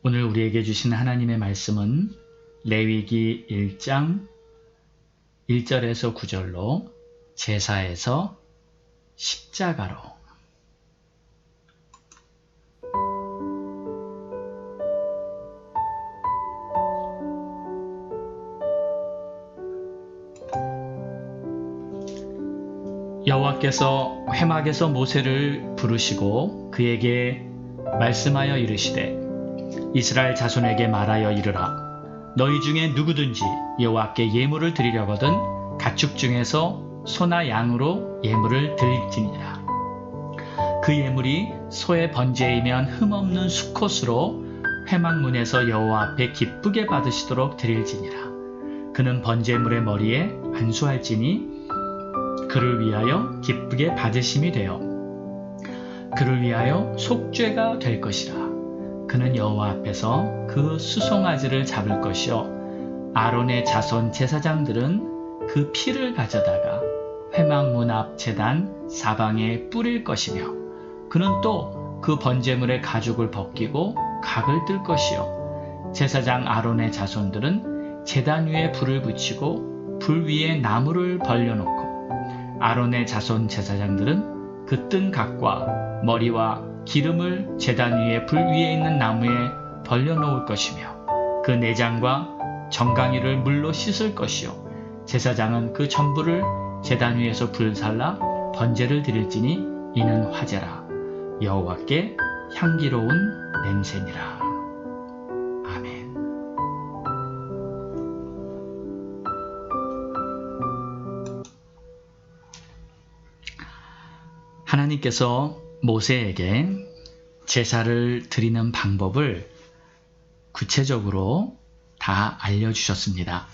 오늘 우리에게 주신 하나님의 말씀은 레위기 1장 1절에서 9절로 제사에서 십자가로. 여호와께서 회막에서 모세를 부르시고 그에게 말씀하여 이르시되 이스라엘 자손에게 말하여 이르라. 너희 중에 누구든지 여호와께 예물을 드리려거든 가축 중에서 소나 양으로 예물을 드릴지니라. 그 예물이 소의 번제이면 흠없는 수컷으로 회막문에서 여호와 앞에 기쁘게 받으시도록 드릴지니라. 그는 번제물의 머리에 안수할지니 그를 위하여 기쁘게 받으심이 되어 그를 위하여 속죄가 될 것이라. 그는 여호와 앞에서 그 수송아지를 잡을 것이요 아론의 자손 제사장들은 그 피를 가져다가 회막문 앞 제단 사방에 뿌릴 것이며 그는 또 그 번제물의 가죽을 벗기고 각을 뜰 것이요 제사장 아론의 자손들은 제단 위에 불을 붙이고 불 위에 나무를 벌려놓고 아론의 자손 제사장들은 그 뜬 각과 머리와 기름을 제단 위에 불 위에 있는 나무에 벌려놓을 것이며 그 내장과 정강이를 물로 씻을 것이요 제사장은 그 전부를 제단 위에서 불살라 번제를 드릴지니 이는 화제라. 여호와께 향기로운 냄새니라. 아멘. 하나님께서 모세에게 제사를 드리는 방법을 구체적으로 다 알려주셨습니다.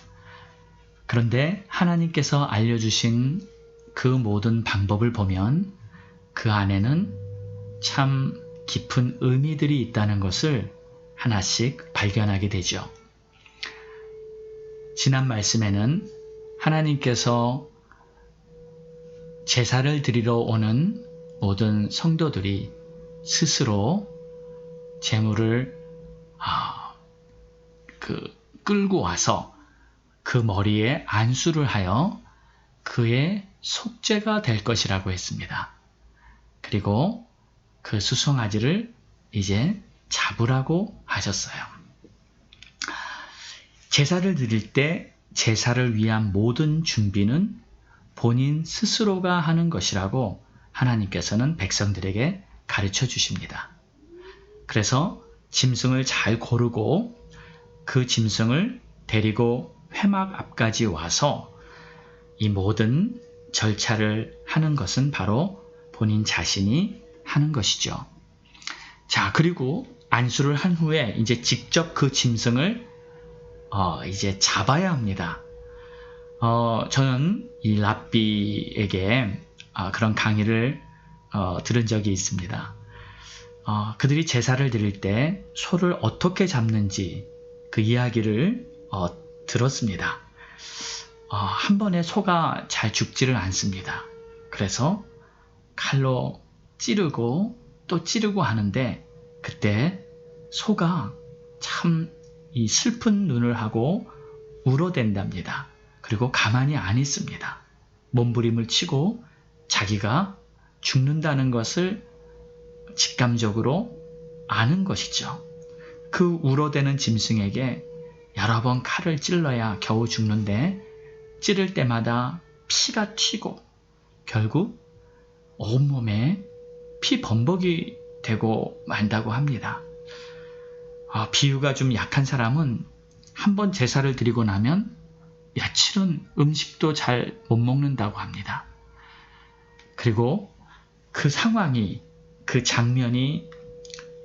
그런데 하나님께서 알려주신 그 모든 방법을 보면 그 안에는 참 깊은 의미들이 있다는 것을 하나씩 발견하게 되죠. 지난 말씀에는 하나님께서 제사를 드리러 오는 모든 성도들이 스스로 제물을 끌고 와서 그 머리에 안수를 하여 그의 속죄가 될 것이라고 했습니다. 그리고 그 수송아지를 이제 잡으라고 하셨어요. 제사를 드릴 때 제사를 위한 모든 준비는 본인 스스로가 하는 것이라고 하나님께서는 백성들에게 가르쳐 주십니다. 그래서 짐승을 잘 고르고 그 짐승을 데리고 회막 앞까지 와서 이 모든 절차를 하는 것은 바로 본인 자신이 하는 것이죠. 자, 그리고 안수를 한 후에 이제 직접 그 짐승을 이제 잡아야 합니다. 저는 이 랍비에게 그런 강의를 들은 적이 있습니다. 그들이 제사를 드릴 때 소를 어떻게 잡는지 그 이야기를 들었습니다. 한 번에 소가 잘 죽지를 않습니다. 그래서 칼로 찌르고 또 찌르고 하는데 그때 소가 참 이 슬픈 눈을 하고 울어댄답니다. 그리고 가만히 안 있습니다. 몸부림을 치고 자기가 죽는다는 것을 직감적으로 아는 것이죠. 그 울어대는 짐승에게 여러 번 칼을 찔러야 겨우 죽는데 찌를 때마다 피가 튀고 결국 온몸에 피 범벅이 되고 만다고 합니다. 비유가 좀 약한 사람은 한번 제사를 드리고 나면 며칠은 음식도 잘 못 먹는다고 합니다. 그리고 그 상황이, 그 장면이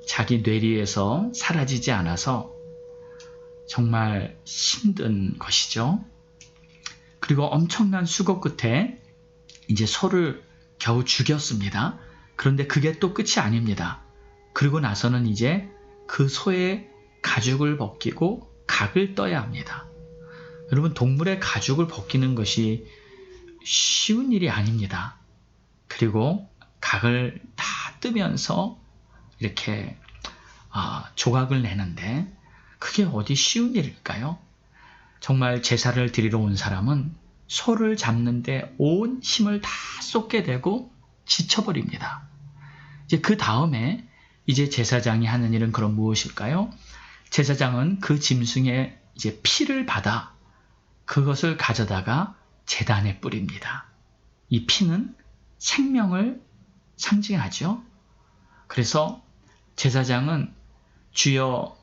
자기 뇌리에서 사라지지 않아서 정말 힘든 것이죠. 그리고 엄청난 수고 끝에 이제 소를 겨우 죽였습니다. 그런데 그게 또 끝이 아닙니다. 그리고 나서는 이제 그 소의 가죽을 벗기고 각을 떠야 합니다. 여러분, 동물의 가죽을 벗기는 것이 쉬운 일이 아닙니다. 그리고 각을 다 뜨면서 이렇게 조각을 내는데 그게 어디 쉬운 일일까요? 정말 제사를 드리러 온 사람은 소를 잡는데 온 힘을 다 쏟게 되고 지쳐버립니다. 이제 그 다음에 이제 제사장이 하는 일은 그럼 무엇일까요? 제사장은 그 짐승의 이제 피를 받아 그것을 가져다가 제단에 뿌립니다. 이 피는 생명을 상징하죠. 그래서 제사장은 주여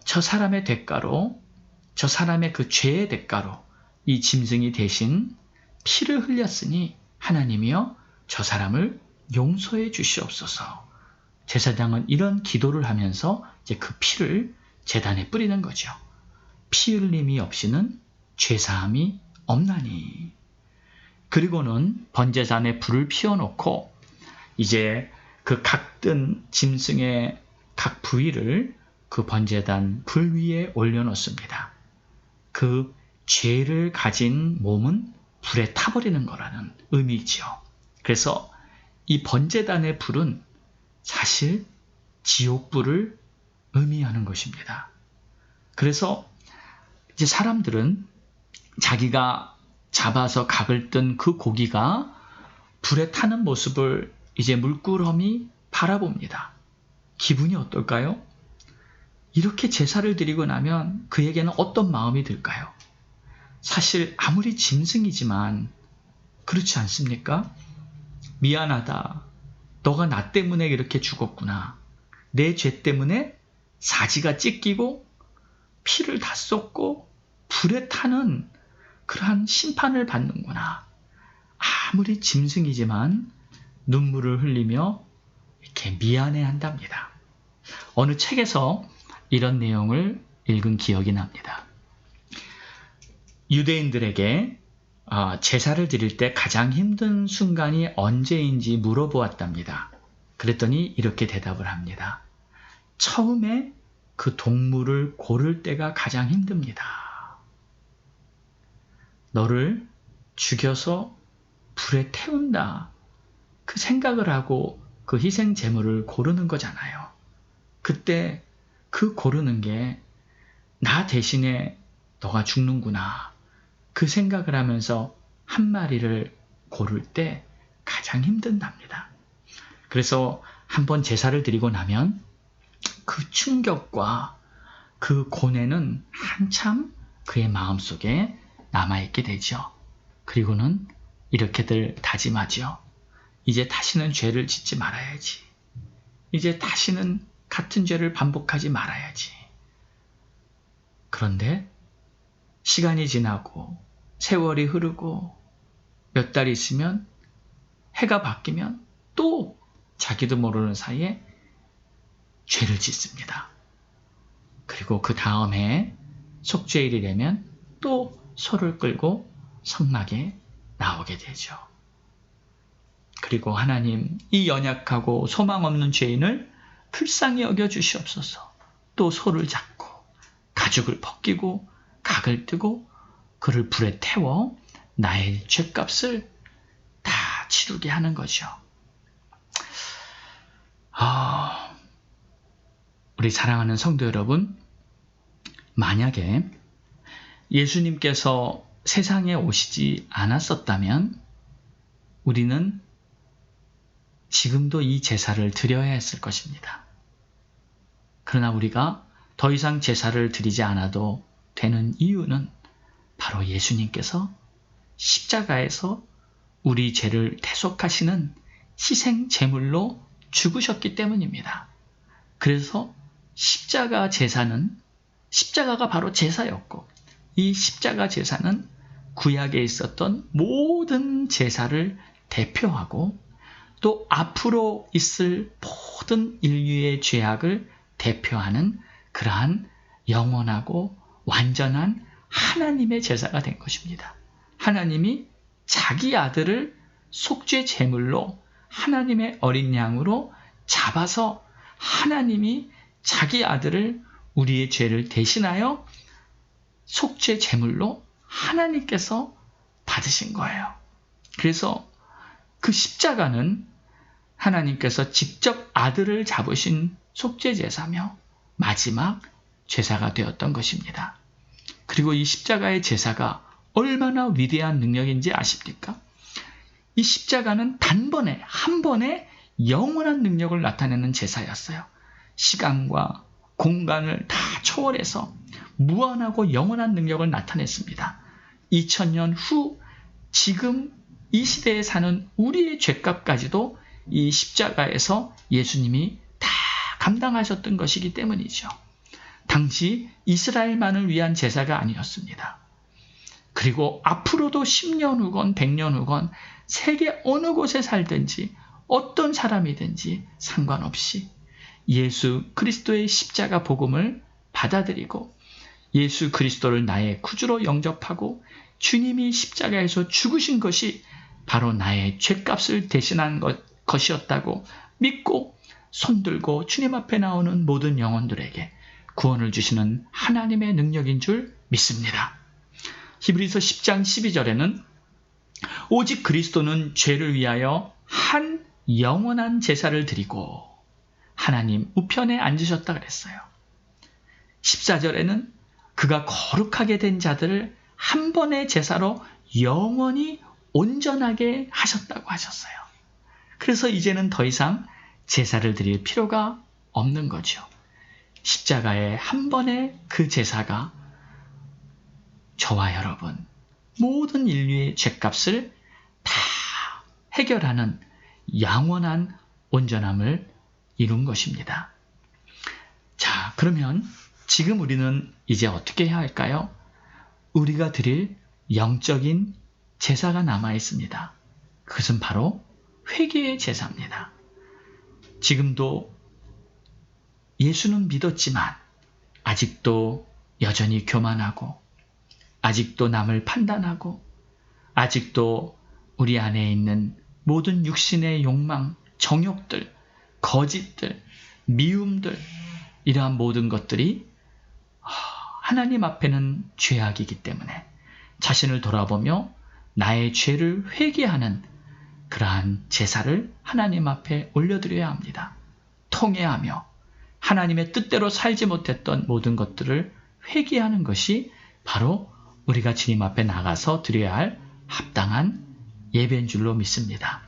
저 사람의 대가로, 저 사람의 그 죄의 대가로 이 짐승이 대신 피를 흘렸으니 하나님이여 저 사람을 용서해 주시옵소서. 제사장은 이런 기도를 하면서 이제 그 피를 제단에 뿌리는 거죠. 피 흘림이 없이는 죄사함이 없나니. 그리고는 번제단에 불을 피워놓고 이제 그 각든 짐승의 각 부위를 그 번제단 불 위에 올려놓습니다. 그 죄를 가진 몸은 불에 타버리는 거라는 의미지요. 그래서 이 번제단의 불은 사실 지옥불을 의미하는 것입니다. 그래서 이제 사람들은 자기가 잡아서 각을 뜬 그 고기가 불에 타는 모습을 이제 물끄러미 바라봅니다. 기분이 어떨까요? 이렇게 제사를 드리고 나면 그에게는 어떤 마음이 들까요? 사실 아무리 짐승이지만 그렇지 않습니까? 미안하다. 너가 나 때문에 이렇게 죽었구나. 내 죄 때문에 사지가 찢기고 피를 다 쏟고 불에 타는 그러한 심판을 받는구나. 아무리 짐승이지만 눈물을 흘리며 이렇게 미안해한답니다. 어느 책에서 이런 내용을 읽은 기억이 납니다. 유대인들에게 제사를 드릴 때 가장 힘든 순간이 언제인지 물어보았답니다. 그랬더니 이렇게 대답을 합니다. 처음에 그 동물을 고를 때가 가장 힘듭니다. 너를 죽여서 불에 태운다. 그 생각을 하고 그 희생 제물을 고르는 거잖아요. 그때 그 고르는 게 나 대신에 너가 죽는구나. 그 생각을 하면서 한 마리를 고를 때 가장 힘든답니다. 그래서 한번 제사를 드리고 나면 그 충격과 그 고뇌는 한참 그의 마음속에 남아있게 되죠. 그리고는 이렇게들 다짐하죠. 이제 다시는 죄를 짓지 말아야지. 이제 다시는 같은 죄를 반복하지 말아야지. 그런데 시간이 지나고 세월이 흐르고 몇 달 있으면 해가 바뀌면 또 자기도 모르는 사이에 죄를 짓습니다. 그리고 그 다음에 속죄일이 되면 또 소를 끌고 성막에 나오게 되죠. 그리고 하나님, 이 연약하고 소망 없는 죄인을 불쌍히 여겨 주시옵소서. 또 소를 잡고 가죽을 벗기고 각을 뜨고 그를 불에 태워 나의 죄값을 다 치르게 하는 거죠. 우리 사랑하는 성도 여러분, 만약에 예수님께서 세상에 오시지 않았었다면 우리는 지금도 이 제사를 드려야 했을 것입니다. 그러나 우리가 더 이상 제사를 드리지 않아도 되는 이유는 바로 예수님께서 십자가에서 우리 죄를 대속하시는 희생 제물로 죽으셨기 때문입니다. 그래서 십자가 제사는, 십자가가 바로 제사였고, 이 십자가 제사는 구약에 있었던 모든 제사를 대표하고 또 앞으로 있을 모든 인류의 죄악을 대표하는 그러한 영원하고 완전한 하나님의 제사가 된 것입니다. 하나님이 자기 아들을 속죄 제물로 하나님의 어린 양으로 잡아서 하나님이 자기 아들을 우리의 죄를 대신하여 속죄 제물로 하나님께서 받으신 거예요. 그래서 그 십자가는 하나님께서 직접 아들을 잡으신 속죄제사며 마지막 제사가 되었던 것입니다. 그리고 이 십자가의 제사가 얼마나 위대한 능력인지 아십니까? 이 십자가는 단번에 한 번에 영원한 능력을 나타내는 제사였어요. 시간과 공간을 다 초월해서 무한하고 영원한 능력을 나타냈습니다. 2000년 후 지금 이 시대에 사는 우리의 죄값까지도 이 십자가에서 예수님이 다 감당하셨던 것이기 때문이죠. 당시 이스라엘만을 위한 제사가 아니었습니다. 그리고 앞으로도 10년 후건 100년 후건 세계 어느 곳에 살든지 어떤 사람이든지 상관없이 예수 그리스도의 십자가 복음을 받아들이고 예수 그리스도를 나의 구주로 영접하고 주님이 십자가에서 죽으신 것이 바로 나의 죄값을 대신한 것이었다고 믿고 손들고 주님 앞에 나오는 모든 영혼들에게 구원을 주시는 하나님의 능력인 줄 믿습니다. 히브리서 10장 12절에는 오직 그리스도는 죄를 위하여 한 영원한 제사를 드리고 하나님 우편에 앉으셨다 그랬어요. 14절에는 그가 거룩하게 된 자들을 한 번의 제사로 영원히 온전하게 하셨다고 하셨어요. 그래서 이제는 더 이상 제사를 드릴 필요가 없는 거죠. 십자가의 한 번의 그 제사가 저와 여러분 모든 인류의 죄값을 다 해결하는 영원한 온전함을 이룬 것입니다. 자, 그러면 지금 우리는 이제 어떻게 해야 할까요? 우리가 드릴 영적인 제사가 남아 있습니다. 그것은 바로 회개의 제사입니다. 지금도 예수는 믿었지만 아직도 여전히 교만하고 아직도 남을 판단하고 아직도 우리 안에 있는 모든 육신의 욕망, 정욕들, 거짓들, 미움들 이러한 모든 것들이 하나님 앞에는 죄악이기 때문에 자신을 돌아보며 나의 죄를 회개하는 그러한 제사를 하나님 앞에 올려드려야 합니다. 통회하며 하나님의 뜻대로 살지 못했던 모든 것들을 회개하는 것이 바로 우리가 주님 앞에 나가서 드려야 할 합당한 예배인 줄로 믿습니다.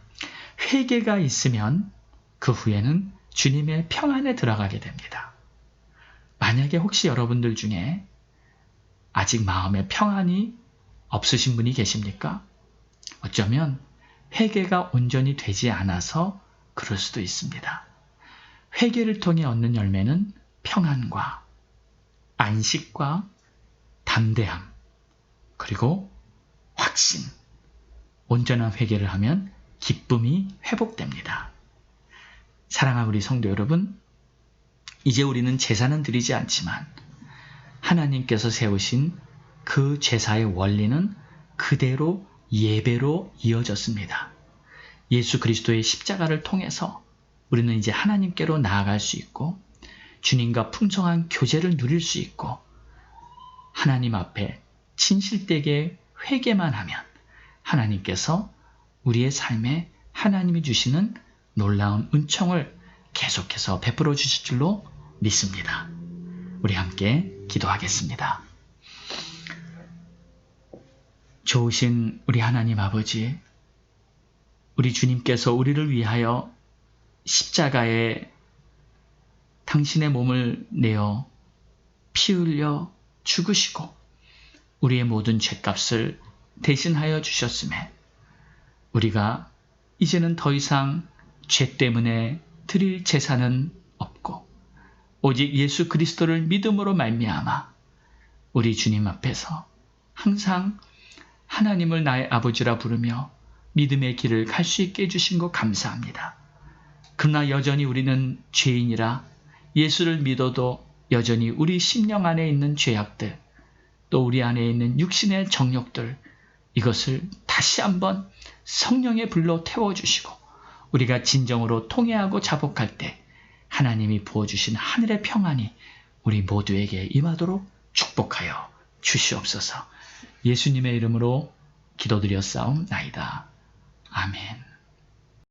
회개가 있으면 그 후에는 주님의 평안에 들어가게 됩니다. 만약에 혹시 여러분들 중에 아직 마음에 평안이 없으신 분이 계십니까? 어쩌면 회개가 온전히 되지 않아서 그럴 수도 있습니다. 회개를 통해 얻는 열매는 평안과 안식과 담대함, 그리고 확신, 온전한 회개를 하면 기쁨이 회복됩니다. 사랑하는 우리 성도 여러분, 이제 우리는 제사는 드리지 않지만 하나님께서 세우신 그 제사의 원리는 그대로 예배로 이어졌습니다. 예수 그리스도의 십자가를 통해서 우리는 이제 하나님께로 나아갈 수 있고 주님과 풍성한 교제를 누릴 수 있고 하나님 앞에 진실되게 회개만 하면 하나님께서 우리의 삶에 하나님이 주시는 놀라운 은총을 계속해서 베풀어 주실 줄로 믿습니다. 우리 함께 기도하겠습니다. 좋으신 우리 하나님 아버지, 우리 주님께서 우리를 위하여 십자가에 당신의 몸을 내어 피 흘려 죽으시고 우리의 모든 죄값을 대신하여 주셨음에 우리가 이제는 더 이상 죄 때문에 드릴 제사는 없고 오직 예수 그리스도를 믿음으로 말미암아 우리 주님 앞에서 항상 하나님을 나의 아버지라 부르며 믿음의 길을 갈 수 있게 해주신 것 감사합니다. 그러나 여전히 우리는 죄인이라 예수를 믿어도 여전히 우리 심령 안에 있는 죄악들, 또 우리 안에 있는 육신의 정욕들, 이것을 다시 한번 성령의 불로 태워주시고 우리가 진정으로 통회하고 자복할 때 하나님이 부어주신 하늘의 평안이 우리 모두에게 임하도록 축복하여 주시옵소서. 예수님의 이름으로 기도드렸사옵나이다. 아멘.